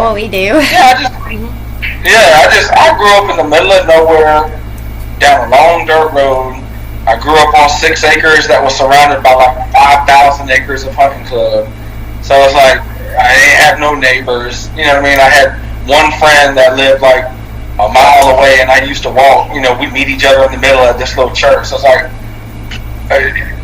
what we do. I grew up in the middle of nowhere, down a long dirt road. I grew up on 6 acres that was surrounded by like 5,000 acres of hunting club. So it's like I didn't have no neighbors. You know what I mean? I had one friend that lived like a mile away, and I used to walk. You know, we meet each other in the middle of this little church. So it's like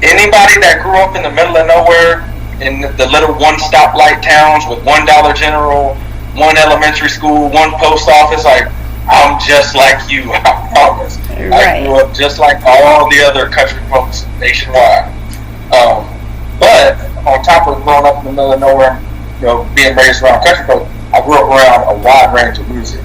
anybody that grew up in the middle of nowhere in the little one stoplight towns with $1 General, one elementary school, one post office, like I'm just like you, I promise. Right. I grew up just like all the other country folks nationwide. But on top of growing up in the middle of nowhere, you know, being raised around country folks, I grew up around a wide range of music,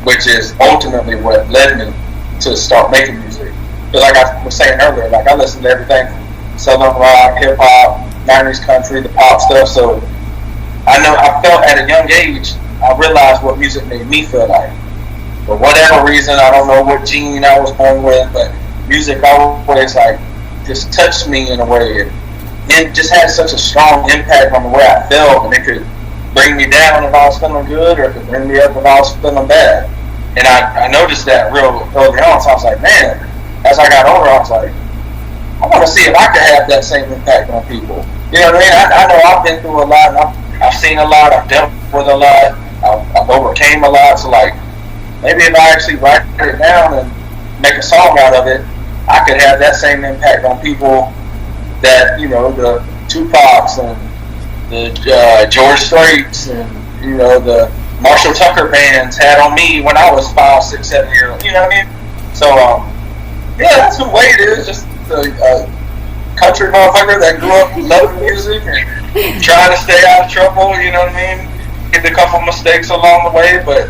which is ultimately what led me to start making music. But like I was saying earlier, like I listened to everything from Southern rock, hip hop, 90s country, the pop stuff. So I felt at a young age, I realized what music made me feel like. For whatever reason, I don't know what gene I was born with, but music always like just touched me in a way, and it just had such a strong impact on the way I felt, and it could bring me down if I was feeling good, or it could bring me up if I was feeling bad. And I noticed that real early on, so I was like, man, as I got older, I was like, I want to see if I could have that same impact on people. You know what I mean? I know I've been through a lot, and I've seen a lot, I've dealt with a lot, I've overcame a lot, so like, maybe if I actually write it down and make a song out of it, I could have that same impact on people that, you know, the Tupacs and the George Straits and, you know, the Marshall Tucker bands had on me when I was 5, 6, 7 years old. You know what I mean? So, yeah, that's the way it is. Just a country motherfucker that grew up loving music and trying to stay out of trouble. You know what I mean? Did a couple mistakes along the way, but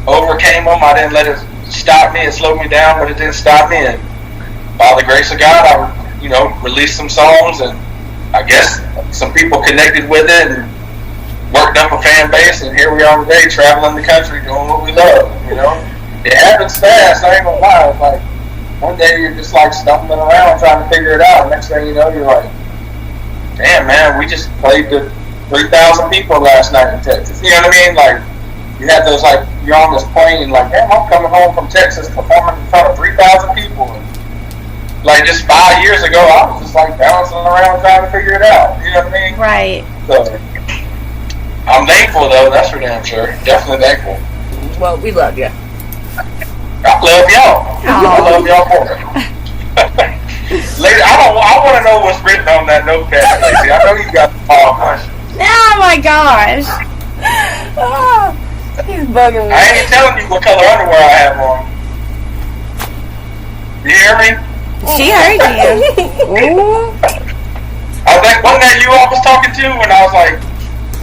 overcame them. I didn't let it stop me. It slowed me down, but it didn't stop me. And by the grace of God, I, you know, released some songs, and I guess some people connected with it and worked up a fan base, and here we are today, traveling the country, doing what we love. You know, it happens fast. I ain't gonna lie. It's like one day you're just like stumbling around trying to figure it out. Next thing you know, you're like, damn, man, we just played to 3,000 people last night in Texas. You know what I mean? Like, you have those, like, you're on this plane, like, damn, I'm coming home from Texas performing in front of 3,000 people. And, like, just 5 years ago, I was just, like, bouncing around trying to figure it out. You know what I mean? Right. So, I'm thankful, though, that's for damn sure. Definitely thankful. Well, we love you. I love y'all. I love y'all more. Lady, I want to know what's written on that notepad, Lacey. I know you got all questions. Oh my gosh. He's bugging me. I ain't telling you what color underwear I have on. You hear me? She heard you. Ooh. I think wasn't that you I was talking to when I was like,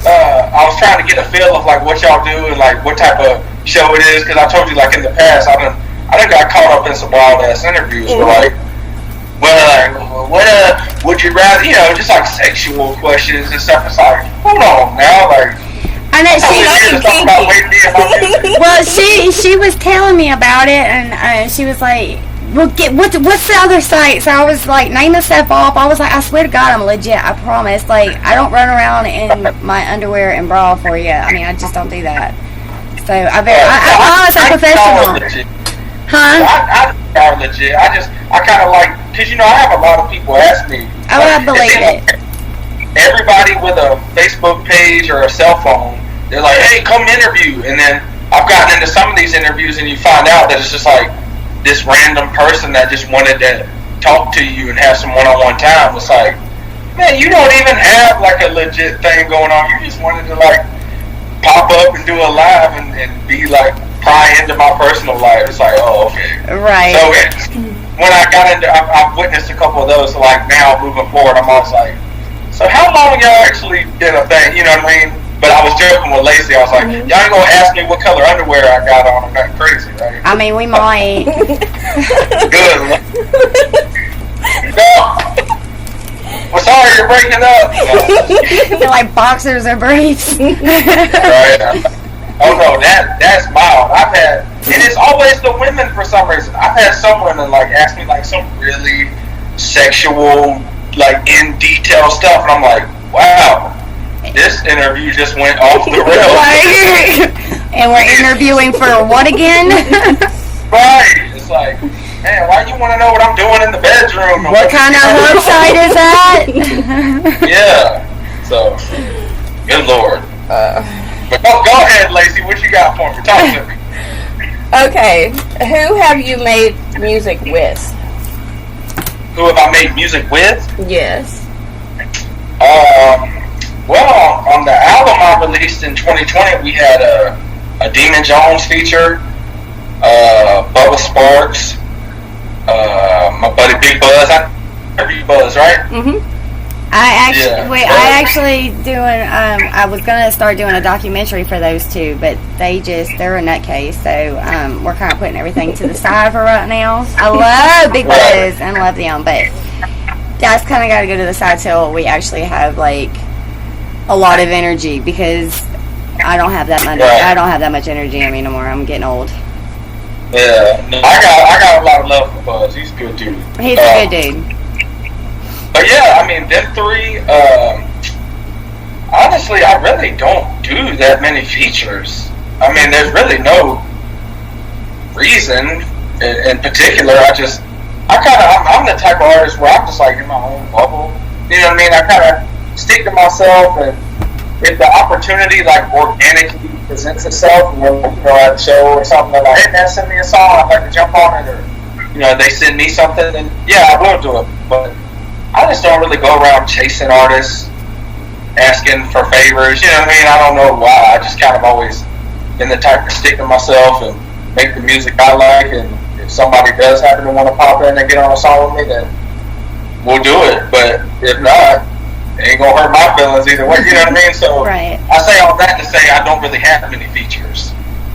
I was trying to get a feel of like what y'all do and like what type of show it is, because I told you like in the past I done got caught up in some wild ass interviews where like, what would you rather, you know, just like sexual questions and stuff. It's like, hold on now, like. I know well, she was telling me about it, and she was like, "Well, what's the other site?" So I was like, naming stuff off. I was like, I swear to God, I'm legit. I promise. Like, I don't run around in my underwear and bra for you. I mean, I just don't do that. So I'm professional. Huh? I are legit. I kind of like, because you know, I have a lot of people ask me. Oh, I believe it. Everybody with a Facebook page or a cell phone, they're like, hey, come interview. And then I've gotten into some of these interviews and you find out that it's just like this random person that just wanted to talk to you and have some one-on-one time. It's like, man, you don't even have like a legit thing going on. You just wanted to like pop up and do a live and be like pry into my personal life. It's like, oh, okay. Right. So when I got into, I've witnessed a couple of those. So like now moving forward, I'm always like, so how long y'all actually did a thing? You know what I mean? But I was joking with Lacey. I was like, y'all ain't gonna ask me what color underwear I got on. I'm not crazy, right? I mean, we might. Good. No. Well, sorry, you're breaking up. You're like boxers or briefs. Right. Oh no, that's mild. I've had, and it's always the women for some reason. I've had some women like ask me like some really sexual, like in detail stuff, and I'm like, wow, this interview just went off the rails. And we're interviewing for what again? Right. It's like, man, why you want to know what I'm doing in the bedroom? What kind of website is that? Yeah. So, good Lord. But go ahead, Lacey. What you got for me? Talk to me. Okay, who have you made music with? Who have I made music with? Yes. Well, on the album I released in 2020, we had a Demon Jones feature, Bubba Sparks, my buddy Big Buzz. Big Buzz, right? Mhm. I actually I was gonna start doing a documentary for those two, but they're a nutcase, so we're kind of putting everything to the side for right now. I love Big Buzz and love them, but that's kind of got to go to the side till we actually have like a lot of energy, because I don't have that much. Right. I don't have that much energy in me no more. I'm getting old. Yeah, no, I got a lot of love for Buzz. He's a good dude. He's a good dude. But yeah, I mean, them three, honestly, I really don't do that many features. I mean, there's really no reason in particular. I'm the type of artist where I'm just like in my own bubble. You know what I mean? I kind of stick to myself, and if the opportunity like organically presents itself, at a show or something, they're like, hey man, send me a song, I'd like to jump on it, or they send me something, and yeah, I will do it. But I just don't really go around chasing artists, asking for favors. You know what I mean? I don't know why. I just kind of always been the type to stick to myself and make the music I like. And if somebody does happen to want to pop in and get on a song with me, then we'll do it. But if not, it ain't gonna hurt my feelings either way. You know what I mean? So Right. I say all that to say I don't really have many features.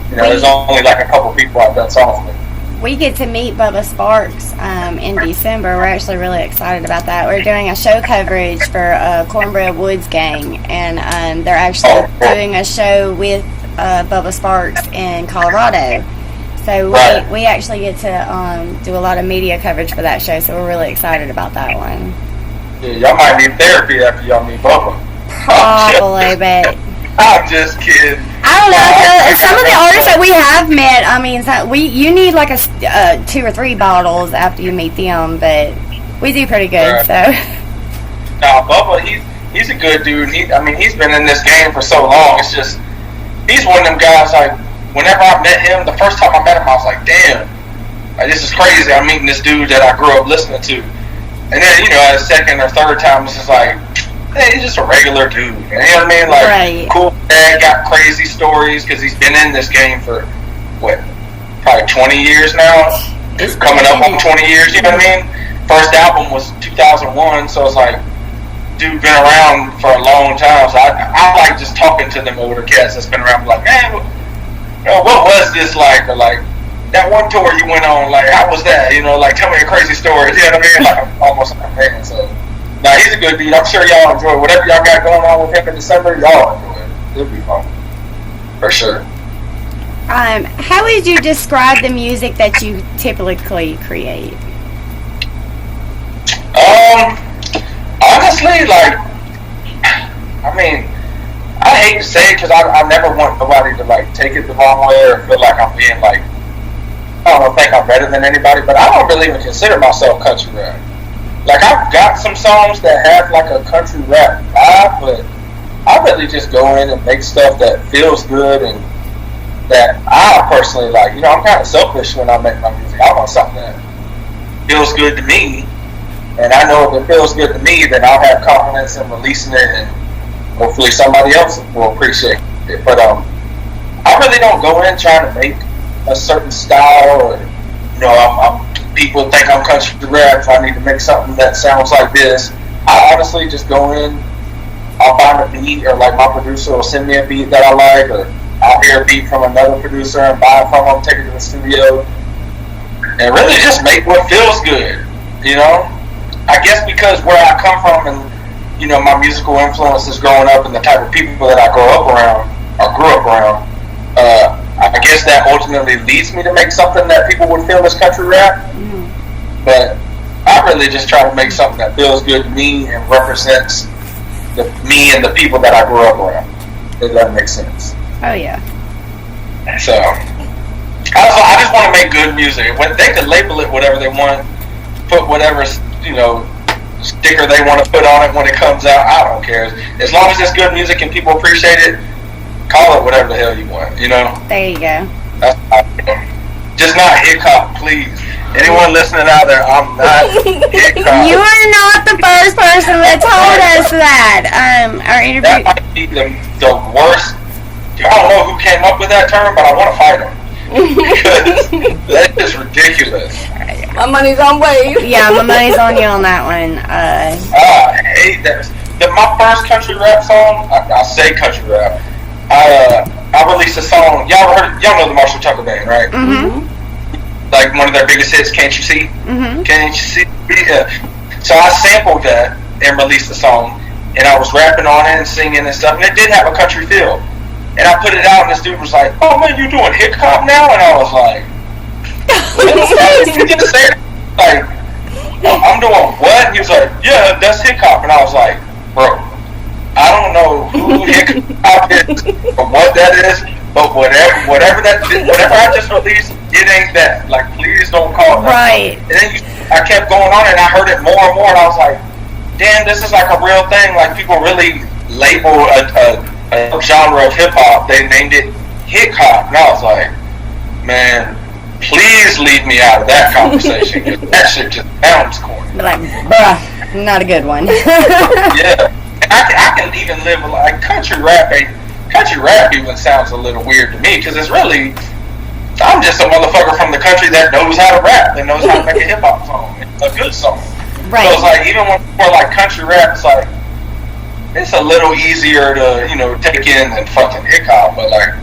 There's only like a couple people I've done songs with. We get to meet Bubba Sparks in December. We're actually really excited about that. We're doing a show coverage for Cornbread Woods Gang, and they're actually doing a show with Bubba Sparks in Colorado. So we actually get to do a lot of media coverage for that show, so we're really excited about that one. Yeah, y'all might need therapy after y'all meet Bubba. Probably, but I'm just kidding. I don't know. Some of the artists that we have met, I mean, you need like a 2 or 3 bottles after you meet them, but we do pretty good. Right. So. Now, Bubba, he's a good dude. He's been in this game for so long. It's just he's one of them guys. Like whenever I met him, the first time I met him, I was like, damn, this is crazy. I'm meeting this dude that I grew up listening to, and then a second or third time, it's just like, hey, he's just a regular dude. You know what I mean? Like, right. Cool dad, got crazy stories because he's been in this game for, probably 20 years now? It's coming up on 20 years, you know what I mean? First album was 2001, so it's like, dude been around for a long time. So I like just talking to them older cats that's been around, like, man, what was this like? Or like, that one tour you went on, like, how was that? Like, tell me a crazy story. You know what I mean? Like, I'm almost like a fan, so. Now he's a good dude. I'm sure y'all enjoy whatever y'all got going on with him in December. Y'all enjoy it. It'll be fun, for sure. How would you describe the music that you typically create? Honestly, like, I hate to say it because I never want nobody to like take it the wrong way or feel like I'm being like, I don't think I'm better than anybody, but I don't really even consider myself country rap. Like, I've got some songs that have like a country rap vibe, but I really just go in and make stuff that feels good and that I personally like. I'm kind of selfish when I make my music. I want something that feels good to me, and I know if it feels good to me, then I'll have confidence in releasing it, and hopefully somebody else will appreciate it. But I really don't go in trying to make a certain style, or people think I'm country rap, so I need to make something that sounds like this. I honestly just go in, I'll find a beat, or like my producer will send me a beat that I like, or I'll hear a beat from another producer and buy it from them, take it to the studio, and really just make what feels good. I guess because where I come from and my musical influences growing up and the type of people that I grew up around, I guess that ultimately leads me to make something that people would feel as country rap. But I really just try to make something that feels good to me and represents me and the people that I grew up around. If that makes sense. Oh yeah. So I just want to make good music. When they can label it whatever they want, put whatever sticker they want to put on it when it comes out. I don't care. As long as it's good music and people appreciate it, call it whatever the hell you want. There you go. That's how I feel. Just not hip hop, please. Anyone listening out there, I'm not hip hop. You are not the first person that told us that. Our interview. That might be the worst. I don't know who came up with that term, but I want to fight them. Because that is ridiculous. My money's on Wave. Yeah, my money's on you on that one. I hate that. My first country rap song, I say country rap. I released a song. Y'all know the Marshall Tucker Band, right? Mm-hmm. Like one of their biggest hits, Can't You See? Mm-hmm. Can't You See? Yeah. So I sampled that and released the song, and I was rapping on it and singing and stuff, and it did have a country feel. And I put it out, and this dude was like, "Oh man, you doing hip hop now?" And I was like, "What did you just say?" Like, I'm doing what? And he was like, "Yeah, that's hip hop." And I was like, "Bro, I don't know who hip hop is or what that is, but whatever I just released, it ain't that. Like, please don't call it that." Right. And then I kept going on, and I heard it more and more, and I was like, "Damn, this is like a real thing. Like, people really label a genre of hip hop. They named it hip hop." And I was like, "Man, please leave me out of that conversation, because that shit just sounds corny." Be like, bruh, not a good one. Yeah, and I can even live with, like, country rap. Country rap even sounds a little weird to me, because it's really, I'm just a motherfucker from the country that knows how to rap and knows how to make a hip hop song, a good song. Right. So it's like, even when we're like country rap, it's like, it's a little easier to take in than fucking hip hop. But like,